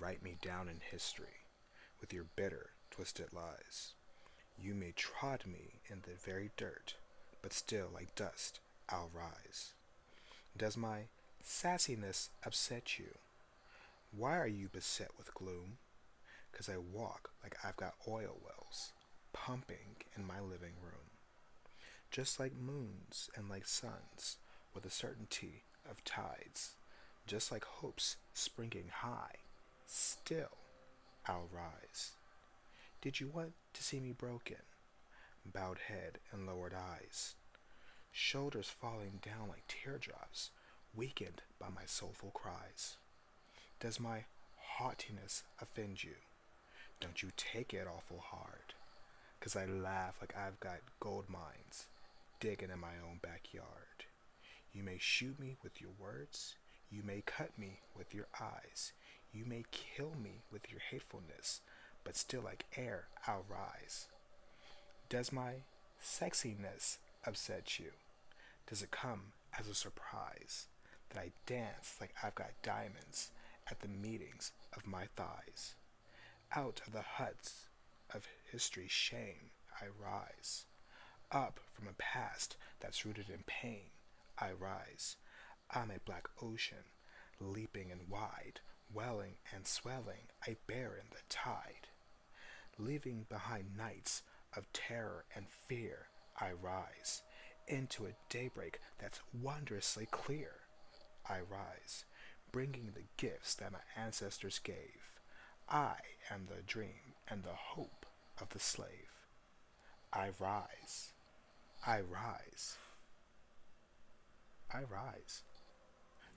write me down in history with your bitter, twisted lies. You may trod me in the very dirt, but still like dust I'll rise. Does my sassiness upset you? Why are you beset with gloom? 'Cause I walk like I've got oil wells pumping in my living room. Just like moons and like suns, with a certainty of tides, just like hopes springing high, still I'll rise. Did you want to see me broken? Bowed head and lowered eyes, shoulders falling down like teardrops, weakened by my soulful cries. Does my haughtiness offend you? Don't you take it awful hard, 'cause I laugh like I've got gold mines digging in my own backyard. You may shoot me with your words, you may cut me with your eyes, you may kill me with your hatefulness, but still like air I'll rise. Does my sexiness upset you? Does it come as a surprise that I dance like I've got diamonds at the meetings of my thighs? Out of the huts of history's shame I rise. Up from a past that's rooted in pain I rise. I'm a black ocean, leaping and wide, welling and swelling, I bear in the tide. Leaving behind nights of terror and fear, I rise. Into a daybreak that's wondrously clear, I rise, bringing the gifts that my ancestors gave. I am the dream and the hope of the slave. I rise. I rise. I rise.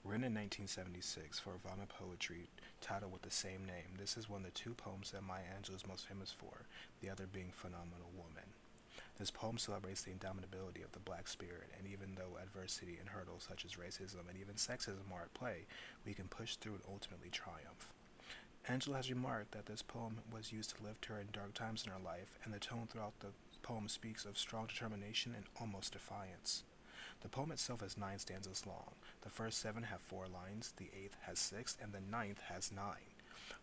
Written in 1976 for Havana Poetry, titled with the same name, this is one of the two poems that Maya Angelou is most famous for, the other being Phenomenal Woman. This poem celebrates the indomitability of the black spirit, and even though adversity and hurdles such as racism and even sexism are at play, we can push through and ultimately triumph. Angela has remarked that this poem was used to lift her in dark times in her life, and the tone throughout the poem speaks of strong determination and almost defiance. The poem itself is 9 stanzas long. The first 7 have 4 lines, the 8th has 6, and the ninth has 9,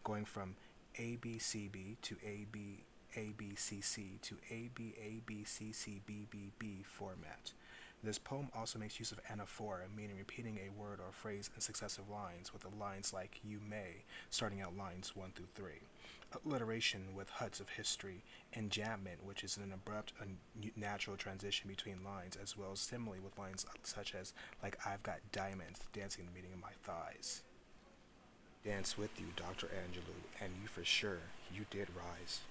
going from ABCB to ABABCC to ABABCCBBB format. This poem also makes use of anaphora, meaning repeating a word or phrase in successive lines, with the lines like you may, starting out lines 1 through 3. Alliteration with huts of history, enjambment, which is an abrupt, natural transition between lines, as well as simile with lines such as, like I've got diamonds dancing in the meeting of my thighs. Dance with you, Dr. Angelou, and you for sure, you did rise.